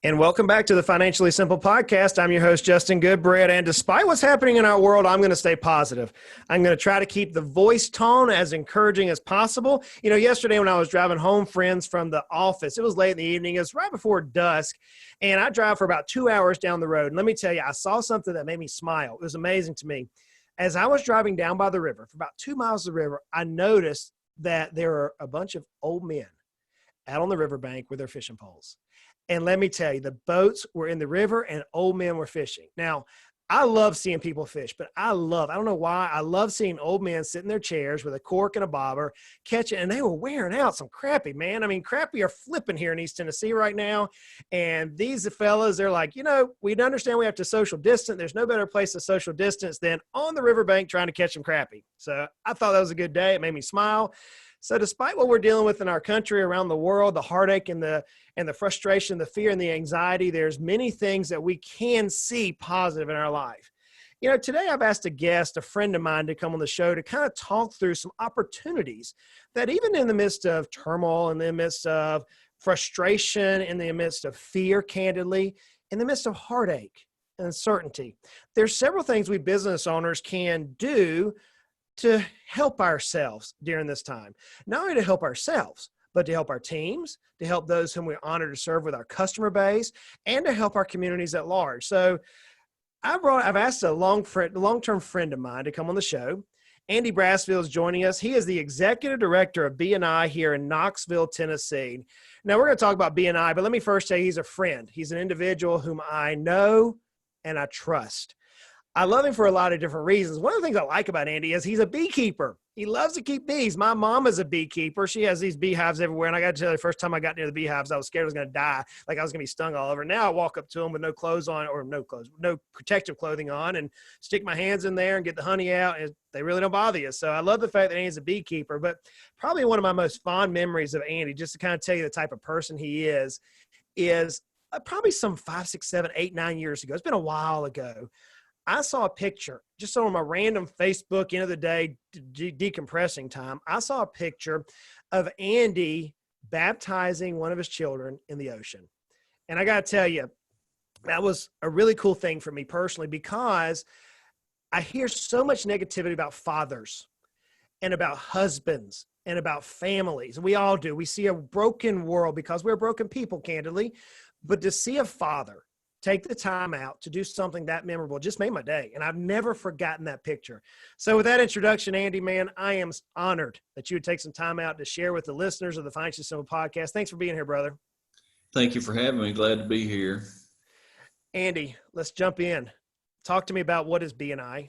And welcome back to the Financially Simple Podcast. I'm your host, Justin Goodbread. And despite what's happening in our world, I'm going to stay positive. I'm going to try to keep the voice tone as encouraging as possible. You know, yesterday when I was driving home, friends, from the office, it was late in the evening. It was right before dusk. And I drive for about 2 hours down the road. And let me tell you, I saw something that made me smile. It was amazing to me. As I was driving down by the river, for about 2 miles of the river, I noticed that there were a bunch of old men out on the riverbank with their fishing poles. And let me tell you, the boats were in the river and old men were fishing. Now, I love seeing people fish, but I don't know why, I love seeing old men sit in their chairs with a cork and a bobber, catching, and they were wearing out some crappie, man. I mean, crappie are flipping here in East Tennessee right now. And these fellas, they're like, you know, we understand we have to social distance. There's no better place to social distance than on the riverbank trying to catch some crappie. So I thought that was a good day. It made me smile. So despite what we're dealing with in our country, around the world, the heartache and the frustration, the fear and the anxiety, there's many things that we can see positive in our life. You know, today I've asked a friend of mine, to come on the show to kind of talk through some opportunities that even in the midst of turmoil, in the midst of frustration, in the midst of fear, candidly, in the midst of heartache and uncertainty, there's several things we business owners can do to help ourselves during this time. Not only to help ourselves, but to help our teams, to help those whom we're honored to serve with our customer base, and to help our communities at large. So I've asked a long-term friend of mine to come on the show. Andy Brasfield is joining us. He is the Executive Director of BNI here in Knoxville, Tennessee. Now, we're going to talk about BNI, but let me first say he's a friend. He's an individual whom I know and I trust. I love him for a lot of different reasons. One of the things I like about Andy is he's a beekeeper. He loves to keep bees. My mom is a beekeeper. She has these beehives everywhere. And I got to tell you, the first time I got near the beehives, I was scared I was going to die. Like I was going to be stung all over. Now I walk up to them with no clothes on, or no protective clothing on, and stick my hands in there and get the honey out. And they really don't bother you. So I love the fact that Andy's a beekeeper. But probably one of my most fond memories of Andy, just to kind of tell you the type of person he is probably some 5, 6, 7, 8, 9 years ago. It's been a while ago. I saw a picture just on my random Facebook, end of the day, decompressing time. I saw a picture of Andy baptizing one of his children in the ocean. And I got to tell you, that was a really cool thing for me personally, because I hear so much negativity about fathers and about husbands and about families. We all do. We see a broken world because we're broken people, candidly. But to see a father take the time out to do something that memorable just made my day. And I've never forgotten that picture. So with that introduction, Andy, man, I am honored that you would take some time out to share with the listeners of the Financially Simple Podcast. Thanks for being here, brother. Thank you for having me. Glad to be here. Andy, let's jump in. Talk to me about what is BNI.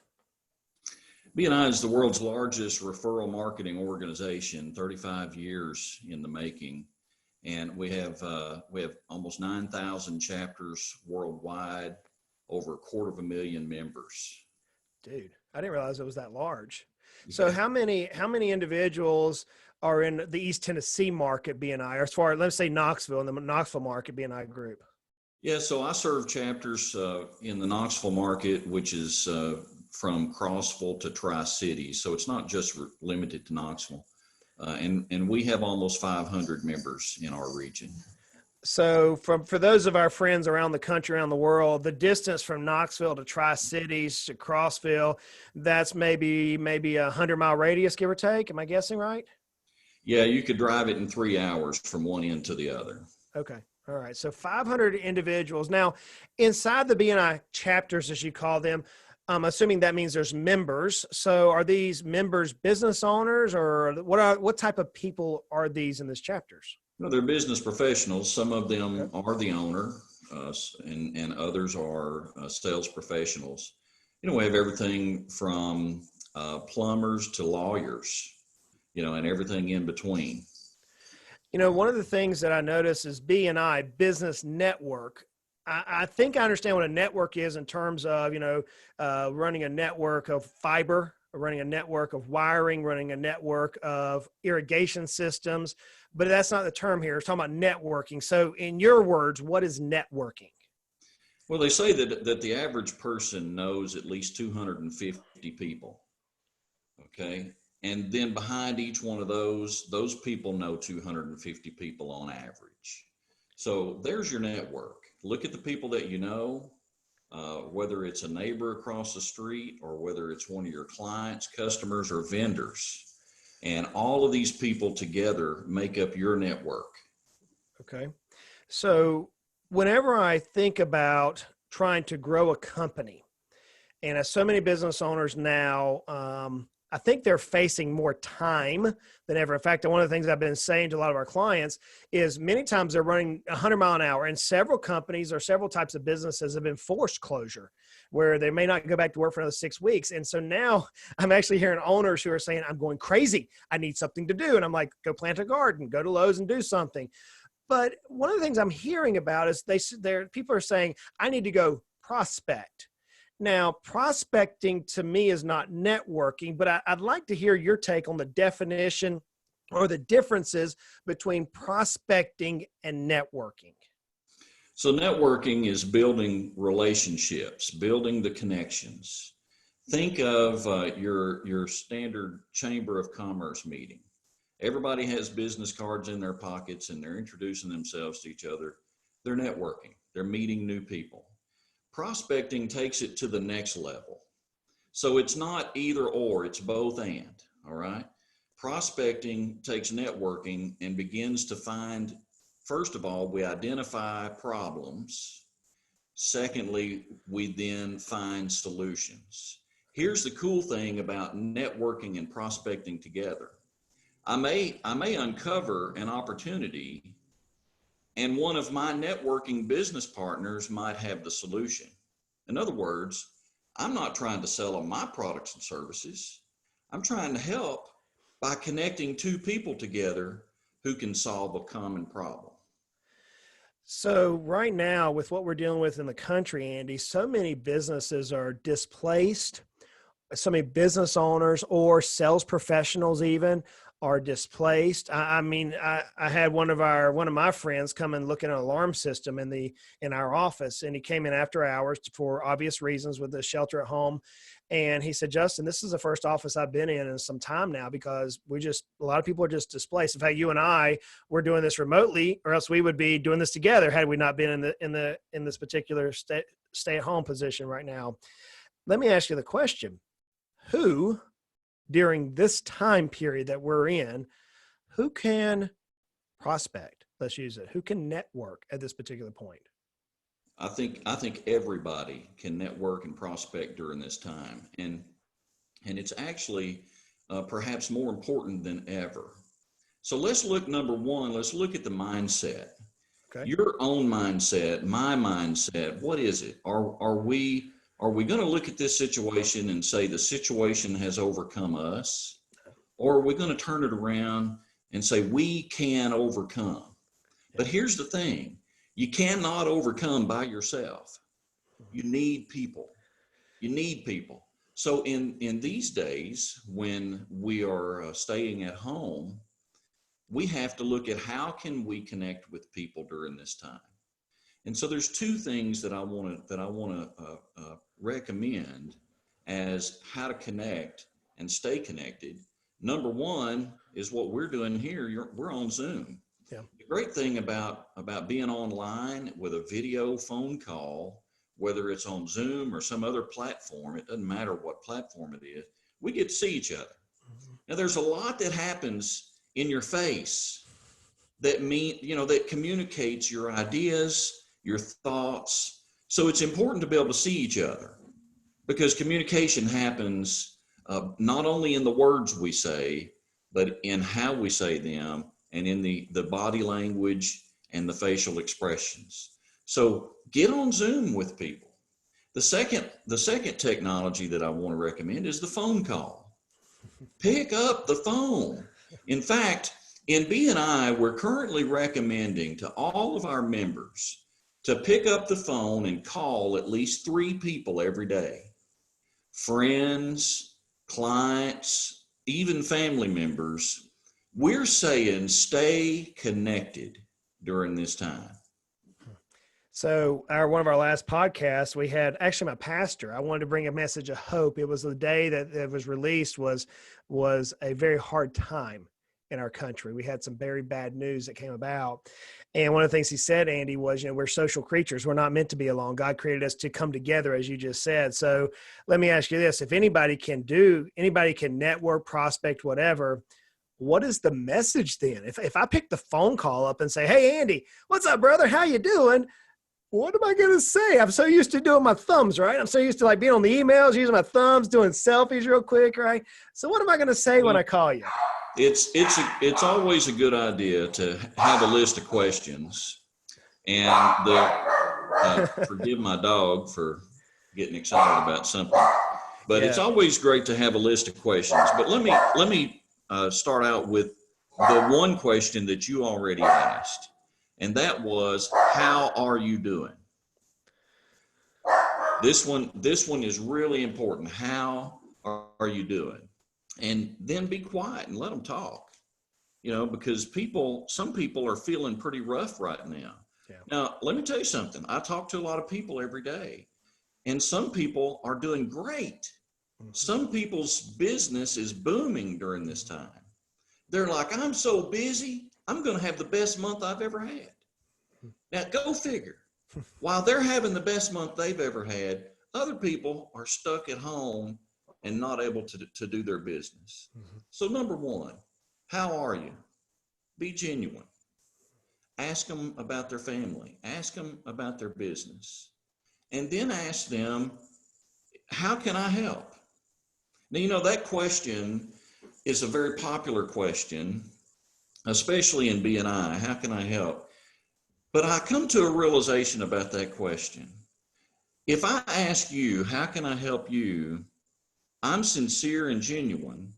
BNI is the world's largest referral marketing organization, 35 years in the making. And we have almost 9,000 chapters worldwide, over 250,000 members. Dude, I didn't realize it was that large. So how many individuals are in the East Tennessee market BNI, or as far as, let's say, Knoxville, in the Knoxville market BNI group? Yeah, so I serve chapters in the Knoxville market, which is from Crossville to Tri-Cities. So it's not just limited to Knoxville. And we have almost 500 members in our region. So for those of our friends around the country, around the world, the distance from Knoxville to Tri-Cities to Crossville, that's maybe a 100-mile radius, give or take. Am I guessing right? Yeah, you could drive it in 3 hours from one end to the other. Okay. All right. So 500 individuals. Now, inside the BNI chapters, as you call them, I'm assuming that means there's members. So are these members business owners, or what type of people are these in these chapters? No, they're business professionals. Some of them are the owner, and others are sales professionals. You know, we have everything from plumbers to lawyers, you know, and everything in between. You know, one of the things that I notice is BNI, Business Network. I think I understand what a network is in terms of, you know, running a network of fiber, running a network of wiring, running a network of irrigation systems, but that's not the term here. It's talking about networking. So in your words, what is networking? Well, they say that the average person knows at least 250 people. Okay. And then behind each one of those people know 250 people on average. So there's your network. Look at the people that you know, whether it's a neighbor across the street or whether it's one of your clients, customers, or vendors. And all of these people together make up your network. Okay. So whenever I think about trying to grow a company, and as so many business owners now, I think they're facing more time than ever. In fact, one of the things I've been saying to a lot of our clients is many times they're running 100 mile an hour, and several companies or several types of businesses have been forced closure where they may not go back to work for another 6 weeks. And so now I'm actually hearing owners who are saying, I'm going crazy. I need something to do. And I'm like, go plant a garden, go to Lowe's and do something. But one of the things I'm hearing about is people are saying, I need to go prospect. Now, prospecting to me is not networking, but I'd like to hear your take on the definition or the differences between prospecting and networking. So networking is building relationships, building the connections. Think of your standard Chamber of Commerce meeting. Everybody has business cards in their pockets and they're introducing themselves to each other. They're networking. They're meeting new people. Prospecting takes it to the next level. So it's not either or, it's both and, all right? Prospecting takes networking and begins to find, first of all, we identify problems. Secondly, we then find solutions. Here's the cool thing about networking and prospecting together. I may uncover an opportunity and one of my networking business partners might have the solution. In other words, I'm not trying to sell them my products and services. I'm trying to help by connecting two people together who can solve a common problem. So right now, with what we're dealing with in the country, Andy, so many businesses are displaced. So many business owners or sales professionals even are displaced. I mean, I had one of my friends come and look at an alarm system in our office, and he came in after hours for obvious reasons with the shelter at home. And he said, Justin, this is the first office I've been in some time now because a lot of people are just displaced. In fact, you and I were doing this remotely, or else we would be doing this together had we not been in this particular stay at home position right now. Let me ask you the question. Who, during this time period that we're in, who can prospect? Let's use it. Who can network at this particular point? I think everybody can network and prospect during this time, and it's actually perhaps more important than ever. So let's look, number one, let's look at the mindset. Okay. Your own mindset, my mindset. What is it? Are we going to look at this situation and say the situation has overcome us? Or are we going to turn it around and say we can overcome? But here's the thing. You cannot overcome by yourself. You need people. You need people. So in these days, when we are staying at home, we have to look at how can we connect with people during this time. And so there's two things that I want to recommend as how to connect and stay connected. Number one is what we're doing here. We're on Zoom. Yeah. The great thing about being online with a video phone call, whether it's on Zoom or some other platform, it doesn't matter what platform it is, we get to see each other. Mm-hmm. Now there's a lot that happens in your face that that communicates your ideas, your thoughts. So it's important to be able to see each other because communication happens not only in the words we say, but in how we say them and in the body language and the facial expressions. So get on Zoom with people. The second technology that I want to recommend is the phone call. Pick up the phone. In fact, in BNI, we're currently recommending to all of our members to pick up the phone and call at least 3 people every day. Friends, clients, even family members. We're saying stay connected during this time. So one of our last podcasts, we had actually my pastor. I wanted to bring a message of hope. It was the day that it was released was a very hard time in our country. We had some very bad news that came about. And one of the things he said, Andy, was, we're social creatures. We're not meant to be alone. God created us to come together, as you just said. So let me ask you this. If anybody can network, prospect, whatever, what is the message then? If I pick the phone call up and say, hey, Andy, what's up, brother? How you doing? What am I going to say? I'm so used to doing my thumbs, right? I'm so used to like being on the emails, using my thumbs, doing selfies real quick, right? So what am I going to say when I call you? It's always a good idea to have a list of questions, and forgive my dog for getting excited about something, but It's always great to have a list of questions. But let me start out with the one question that you already asked, and that was, how are you doing? This one is really important. How are you doing? And then be quiet and let them talk, because some people are feeling pretty rough right now. Yeah. Now, let me tell you something. I talk to a lot of people every day, and some people are doing great. Mm-hmm. Some people's business is booming during this time. They're like, I'm so busy, I'm going to have the best month I've ever had. Now, go figure. While they're having the best month they've ever had, other people are stuck at home and not able to do their business. Mm-hmm. So number one, how are you? Be genuine. Ask them about their family. Ask them about their business. And then ask them, how can I help? Now, that question is a very popular question, especially in BNI. How can I help? But I come to a realization about that question. If I ask you, how can I help you? I'm sincere and genuine.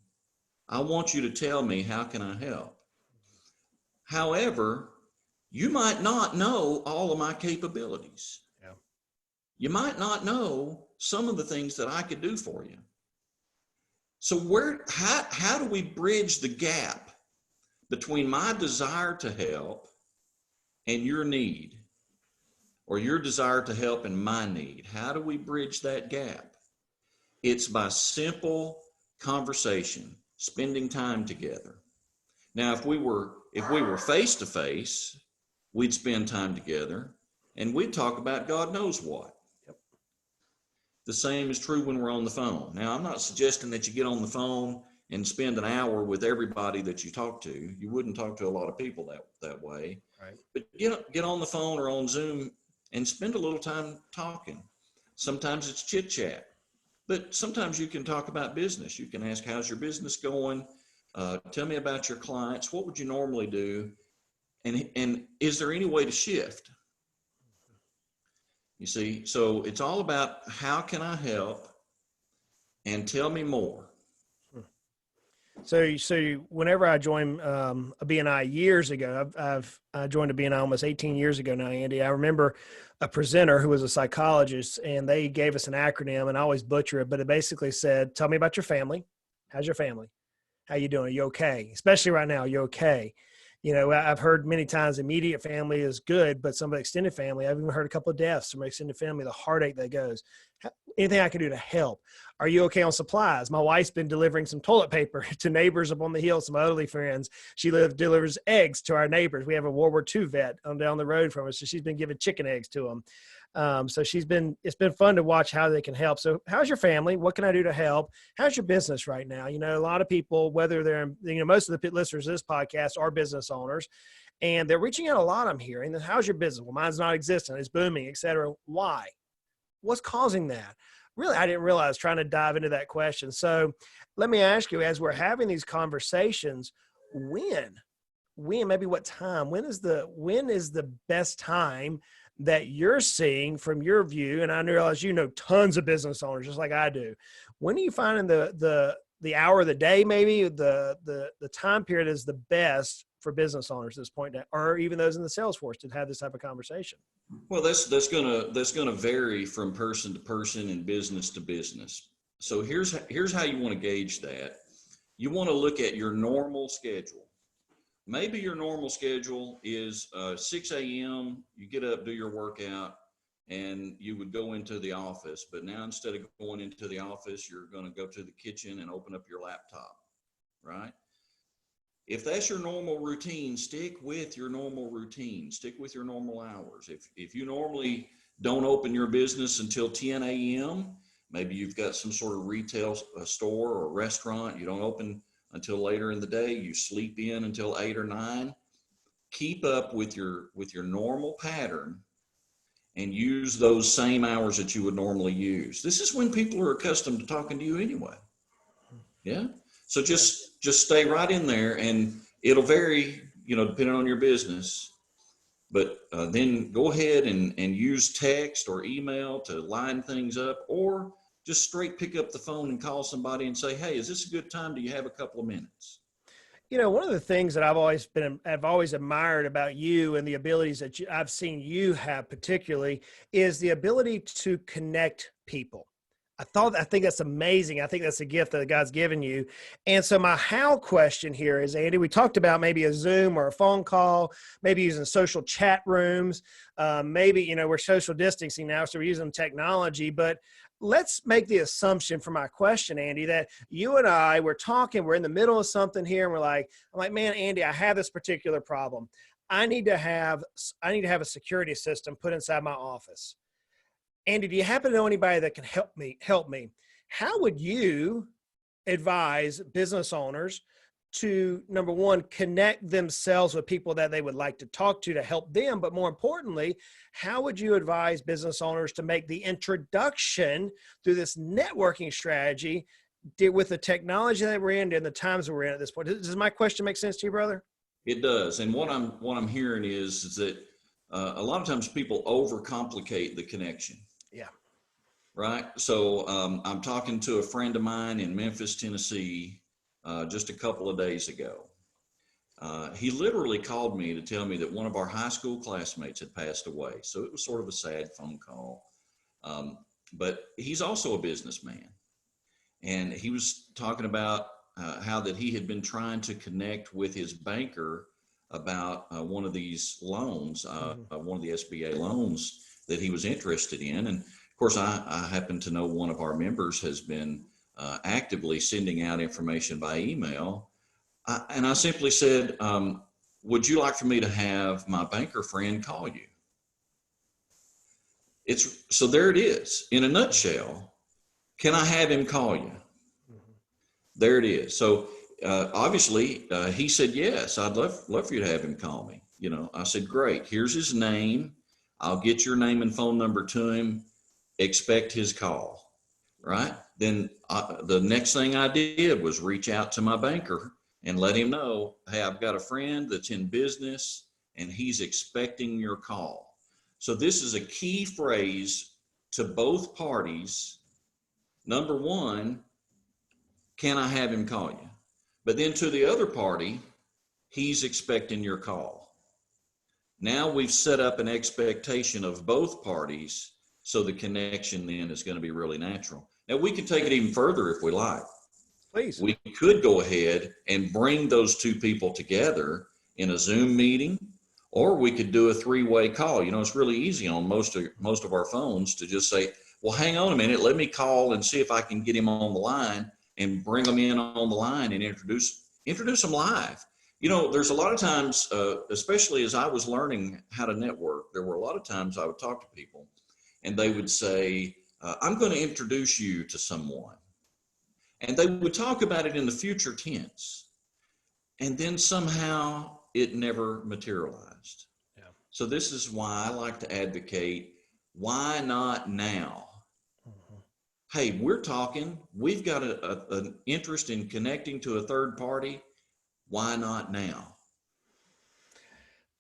I want you to tell me, how can I help? However, you might not know all of my capabilities. Yeah. You might not know some of the things that I could do for you. So how do we bridge the gap between my desire to help and your need, or your desire to help and my need? How do we bridge that gap? It's by simple conversation, spending time together. Now, if we were face to face, we'd spend time together and we'd talk about God knows what. Yep. The same is true when we're on the phone. Now, I'm not suggesting that you get on the phone and spend an hour with everybody that you talk to. You wouldn't talk to a lot of people that way. Right. But get on the phone or on Zoom and spend a little time talking. Sometimes it's chit chat. But sometimes you can talk about business. You can ask, how's your business going? Tell me about your clients. What would you normally do? And is there any way to shift? You see, so it's all about how can I help, and tell me more. So whenever I joined a BNI years ago, I joined a BNI almost 18 years ago now, Andy. I remember a presenter who was a psychologist, and they gave us an acronym, and I always butcher it, but it basically said, tell me about your family. How's your family? How you doing? Are you okay? Especially right now, are you okay? I've heard many times immediate family is good, but some of the extended family, I've even heard a couple of deaths from extended family, the heartache that goes. Anything I can do to help? Are you okay on supplies? My wife's been delivering some toilet paper to neighbors up on the hill, some elderly friends. She delivers eggs to our neighbors. We have a World War II vet down the road from us, so she's been giving chicken eggs to them. So it's been fun to watch how they can help. So how's your family? What can I do to help? How's your business right now? A lot of people, whether they're, most of the listeners of this podcast are business owners, and they're reaching out a lot. I'm hearing that, how's your business? Well, mine's not existent. It's booming, et cetera. Why? What's causing that? Really, I didn't realize, trying to dive into that question. So let me ask you, as we're having these conversations, when, maybe what time, when is the best time that you're seeing from your view? And I realize tons of business owners just like I do. When are you finding the hour of the day, maybe the time period is the best for business owners at this point, or even those in the sales force, to have this type of conversation? Well, that's gonna vary from person to person and business to business. So here's how you want to gauge that. You want to look at your normal schedule. Maybe your normal schedule is 6 a.m. You get up, do your workout, and you would go into the office. But now, instead of going into the office, you're going to go to the kitchen and open up your laptop, right? If that's your normal routine, stick with your normal routine, stick with your normal hours. If you normally don't open your business until 10 a.m., maybe you've got some sort of retail store or restaurant, you don't open until later in the day, you sleep in until 8 or 9, keep up with your normal pattern and use those same hours that you would normally use. This is when people are accustomed to talking to you anyway. Yeah. So just stay right in there, and it'll vary, depending on your business. But then go ahead and use text or email to line things up, or just straight pick up the phone and call somebody and say, hey, is this a good time? Do you have a couple of minutes? One of the things that I've always admired about you and the abilities that I've seen you have particularly is the ability to connect people. I think that's amazing. I think that's a gift that God's given you. And so my how question here is, Andy, we talked about maybe a Zoom or a phone call, maybe using social chat rooms. Maybe, we're social distancing now, so we're using technology, but let's make the assumption for my question, Andy, that you and I, we're in the middle of something here. And I'm like, man, Andy, I have this particular problem. I need to have a security system put inside my office. Andy, do you happen to know anybody that can help me? How would you advise business owners to, number one, connect themselves with people that they would like to talk to help them? But more importantly, how would you advise business owners to make the introduction through this networking strategy with the technology that we're in and the times that we're in at this point? Does my question make sense to you, brother? It does. And what I'm hearing is that a lot of times people overcomplicate the connection. Yeah. Right. So I'm talking to a friend of mine in Memphis, Tennessee, just a couple of days ago. He literally called me to tell me that one of our high school classmates had passed away. So it was sort of a sad phone call. But he's also a businessman. And he was talking about how that he had been trying to connect with his banker about one of these loans, one of the SBA loans that he was interested in. And of course, I happen to know one of our members has been actively sending out information by email. And I simply said, would you like for me to have my banker friend call you? So there it is. In a nutshell, can I have him call you? There it is. So obviously he said, yes, I'd love for you to have him call me. I said, great. Here's his name. I'll get your name and phone number to him. Expect his call, right? Then the next thing I did was reach out to my banker and let him know, hey, I've got a friend that's in business and he's expecting your call. So this is a key phrase to both parties. Number one, can I have him call you? But then to the other party, he's expecting your call. Now we've set up an expectation of both parties, so the connection then is going to be really natural. Now we can take it even further if we like. Please. We could go ahead and bring those two people together in a Zoom meeting, or we could do a three-way call. It's really easy on most of our phones to just say, well, hang on a minute, let me call and see if I can get him on the line and bring them in on the line and introduce them live. There's a lot of times, especially as I was learning how to network, there were a lot of times I would talk to people and they would say, I'm going to introduce you to someone. And they would talk about it in the future tense. And then somehow it never materialized. Yeah. So this is why I like to advocate, why not now? Hey, we're talking, we've got an interest in connecting to a third party. Why not now?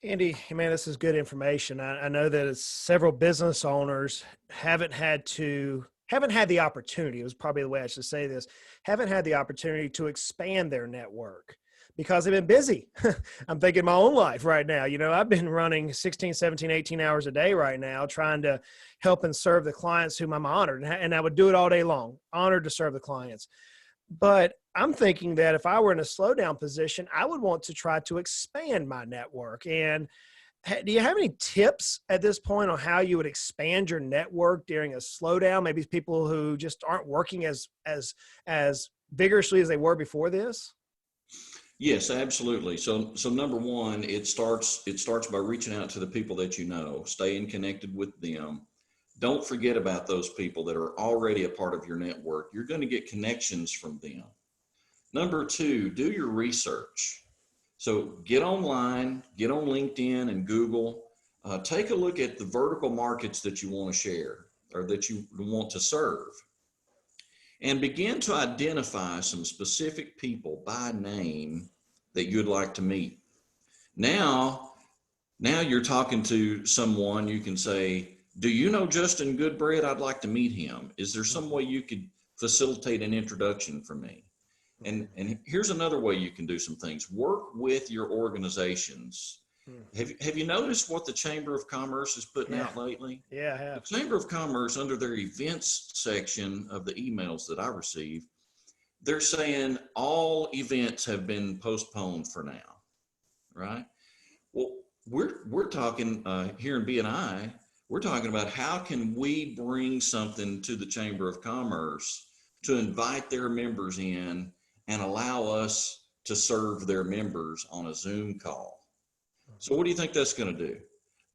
Andy, man, this is good information. I know that several business owners haven't had the opportunity, it was probably the way I should say this, haven't had the opportunity to expand their network because they've been busy. I'm thinking my own life right now. I've been running 16, 17, 18 hours a day right now, trying to help and serve the clients whom I'm honored. And I would do it all day long, honored to serve the clients. But I'm thinking that if I were in a slowdown position, I would want to try to expand my network. And do you have any tips at this point on how you would expand your network during a slowdown? Maybe people who just aren't working as vigorously as they were before this? Yes, absolutely. So number one, it starts by reaching out to the people that you know, staying connected with them. Don't forget about those people that are already a part of your network. You're going to get connections from them. Number two, do your research. So get online, get on LinkedIn and Google. Take a look at the vertical markets that you want to share or that you want to serve, and begin to identify some specific people by name that you'd like to meet. Now you're talking to someone. You can say, do you know Justin Goodbread? I'd like to meet him. Is there some way you could facilitate an introduction for me? And here's another way you can do some things. Work with your organizations. Have you noticed what the Chamber of Commerce is putting out lately? Yeah, I have. The Chamber of Commerce, under their events section of the emails that I receive, they're saying all events have been postponed for now, right? Well, we're talking here in BNI, we're talking about how can we bring something to the Chamber of Commerce to invite their members in and allow us to serve their members on a Zoom call. So what do you think that's going to do?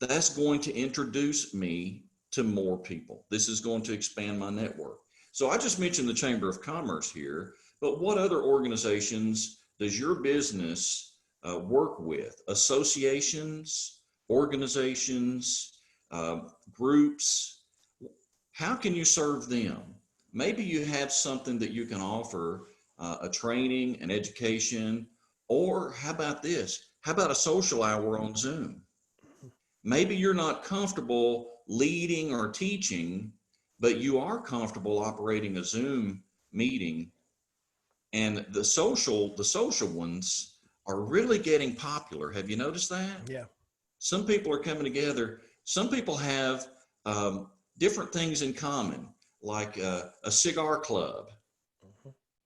That's going to introduce me to more people. This is going to expand my network. So I just mentioned the Chamber of Commerce here, but what other organizations does your business work with? Associations, organizations, groups? How can you serve them? Maybe you have something that you can offer, a training, an education, or how about this? How about a social hour on Zoom? Maybe you're not comfortable leading or teaching, but you are comfortable operating a Zoom meeting. And the social ones are really getting popular. Have you noticed that? Yeah. Some people are coming together. Some people have different things in common, like a cigar club.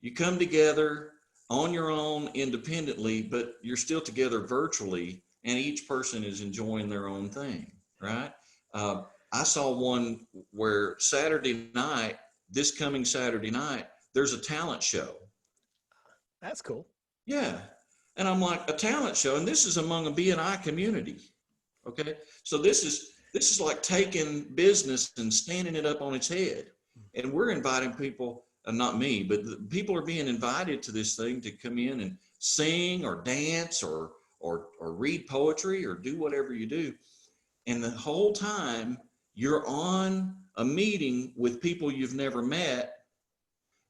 You come together on your own independently, but you're still together virtually, and each person is enjoying their own thing, right? I saw one where Saturday night, this coming Saturday night, there's a talent show. That's cool. Yeah. And I'm like, a talent show, and this is among a BNI community. Okay. So this is like taking business and standing it up on its head. And we're inviting people, not me, but the people are being invited to this thing to come in and sing or dance or read poetry or do whatever you do. And the whole time you're on a meeting with people you've never met.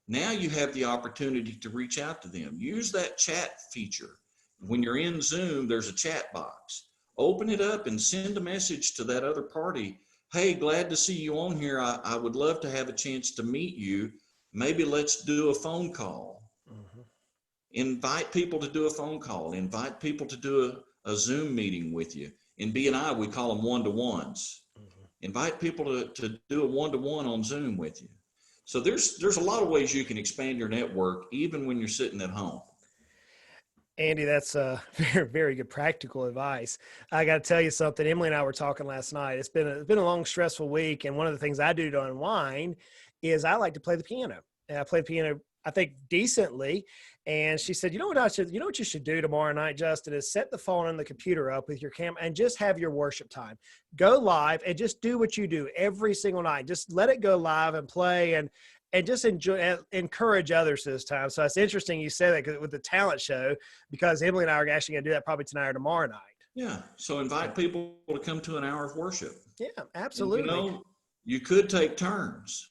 Now you have the opportunity to reach out to them. Use that chat feature. When you're in Zoom, there's a chat box. Open it up and send a message to that other party. Hey, glad to see you on here. I would love to have a chance to meet you. Maybe let's do a phone call. Invite people to do a phone call. Invite people to do a Zoom meeting with you. In BNI, we call them one-to-ones. Invite people to do a one-to-one on Zoom with you. So there's a lot of ways you can expand your network, even when you're sitting at home. Andy, that's very, very good practical advice. I got to tell you something. Emily and I were talking last night. It's been a long, stressful week, and one of the things I do to unwind is I like to play the piano. And I play the piano, I think, decently. And she said, you know what you should do tomorrow night, Justin, is set the phone and the computer up with your camera and just have your worship time. Go live and just do what you do every single night. Just let it go live and play and just encourage others this time. So it's interesting you say that with the talent show, because Emily and I are actually going to do that probably tonight or tomorrow night. Yeah. So invite people to come to an hour of worship. Yeah, absolutely. And, you could take turns.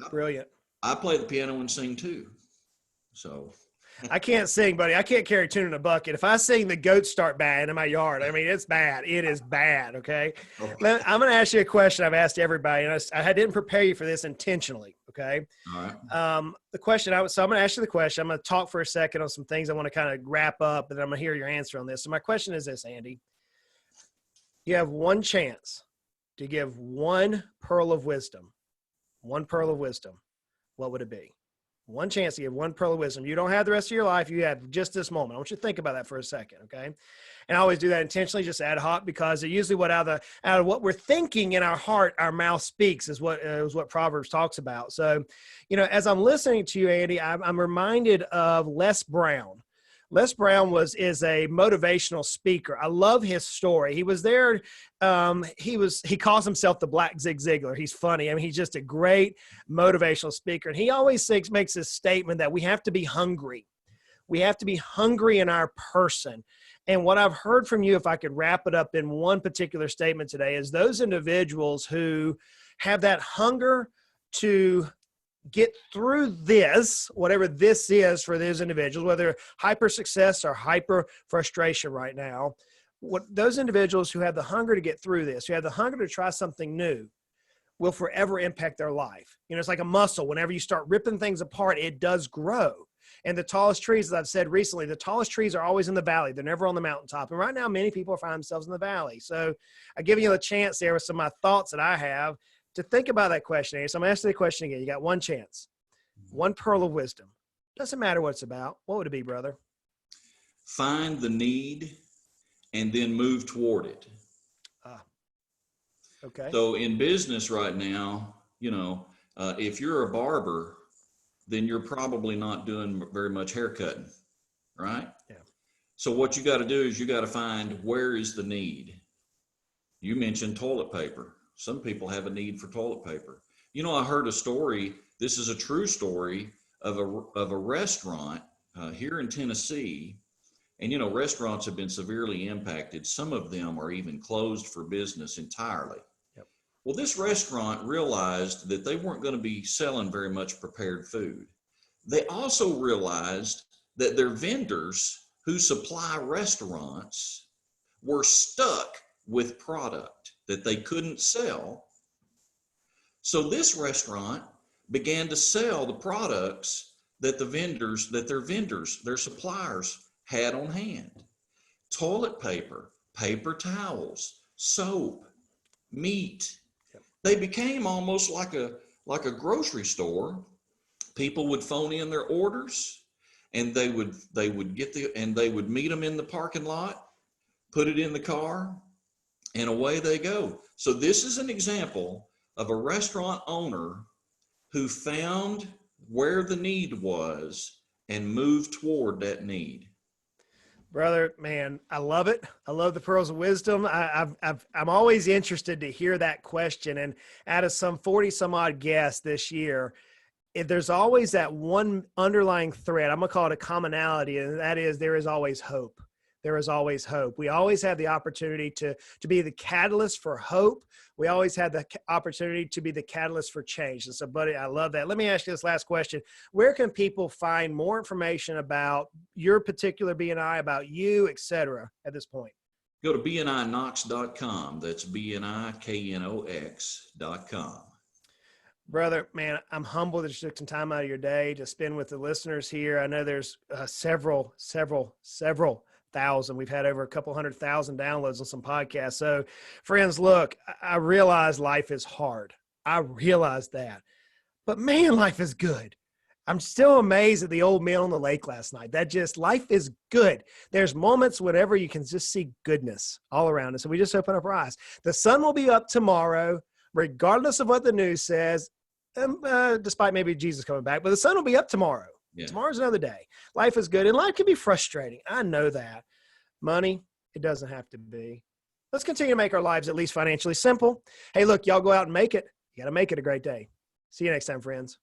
Brilliant. I play the piano and sing too. So I can't sing, buddy. I can't carry a tune in a bucket. If I sing, the goats start bad in my yard. I mean, it's bad. It is bad. Okay. I'm going to ask you a question I've asked everybody, and I didn't prepare you for this intentionally. Okay. All right. The question so I'm going to ask you the question. I'm going to talk for a second on some things I want to kind of wrap up, and then I'm going to hear your answer on this. So my question is this, Andy. You have one chance to give one pearl of wisdom. One pearl of wisdom. What would it be? One chance to give one pearl of wisdom. You don't have the rest of your life. You have just this moment. I want you to think about that for a second, okay? And I always do that intentionally, just ad hoc, because it usually out of what we're thinking in our heart, our mouth speaks is what Proverbs talks about. So, as I'm listening to you, Andy, I'm reminded of Les Brown, Les Brown is a motivational speaker. I love his story. He was there. He calls himself the Black Zig Ziglar. He's funny. I mean, he's just a great motivational speaker. And he always makes this statement that we have to be hungry. We have to be hungry in our person. And what I've heard from you, if I could wrap it up in one particular statement today, is those individuals who have that hunger to get through this, whatever this is for those individuals, whether hyper success or hyper frustration right now, those individuals who have the hunger to get through this, who have the hunger to try something new, will forever impact their life. You know, it's like a muscle. Whenever you start ripping things apart, it does grow. And the tallest trees, as I've said recently, the tallest trees are always in the valley. They're never on the mountaintop. And right now, many people find themselves in the valley. So I give you a chance there with some of my thoughts that I have to think about that question. So I'm going to ask you the question again. You got one chance, one pearl of wisdom. Doesn't matter what it's about. What would it be, brother? Find the need and then move toward it. Okay. So in business right now, if you're a barber, then you're probably not doing very much haircutting, right? Yeah. So what you got to do is you got to find, where is the need? You mentioned toilet paper. Some people have a need for toilet paper. I heard a story. This is a true story of a restaurant here in Tennessee. And, restaurants have been severely impacted. Some of them are even closed for business entirely. Yep. Well, this restaurant realized that they weren't going to be selling very much prepared food. They also realized that their vendors who supply restaurants were stuck with product that they couldn't sell. So this restaurant began to sell the products that their suppliers had on hand. Toilet paper, paper towels, soap, meat. Yep. They became almost like a grocery store. People would phone in their orders, and they would meet them in the parking lot, put it in the car, and away they go. So this is an example of a restaurant owner who found where the need was and moved toward that need. Brother, man, I love it. I love the pearls of wisdom. I'm always interested to hear that question. And out of some 40 some odd guests this year, there's always that one underlying thread. I'm going to call it a commonality, and that is there is always hope. There is always hope. We always have the opportunity to be the catalyst for hope. We always have the opportunity to be the catalyst for change. And so, buddy, I love that. Let me ask you this last question. Where can people find more information about your particular BNI, about you, et cetera, at this point? Go to bniknox.com. That's bniknox.com. Brother, man, I'm humbled that you took some time out of your day to spend with the listeners here. I know there's several thousand. We've had over a couple 100,000 downloads on some podcasts. So friends, look, I realize life is hard. I realize that, but man, life is good. I'm still amazed at the old meal on the lake last night. Life is good. There's moments whenever you can just see goodness all around us. And we just open up our eyes. The sun will be up tomorrow, regardless of what the news says, despite maybe Jesus coming back, but the sun will be up tomorrow. Yeah. Tomorrow's another day. Life is good, and life can be frustrating. I know that. Money, it doesn't have to be. Let's continue to make our lives at least financially simple. Hey, look, y'all go out and make it. You got to make it a great day. See you next time, friends.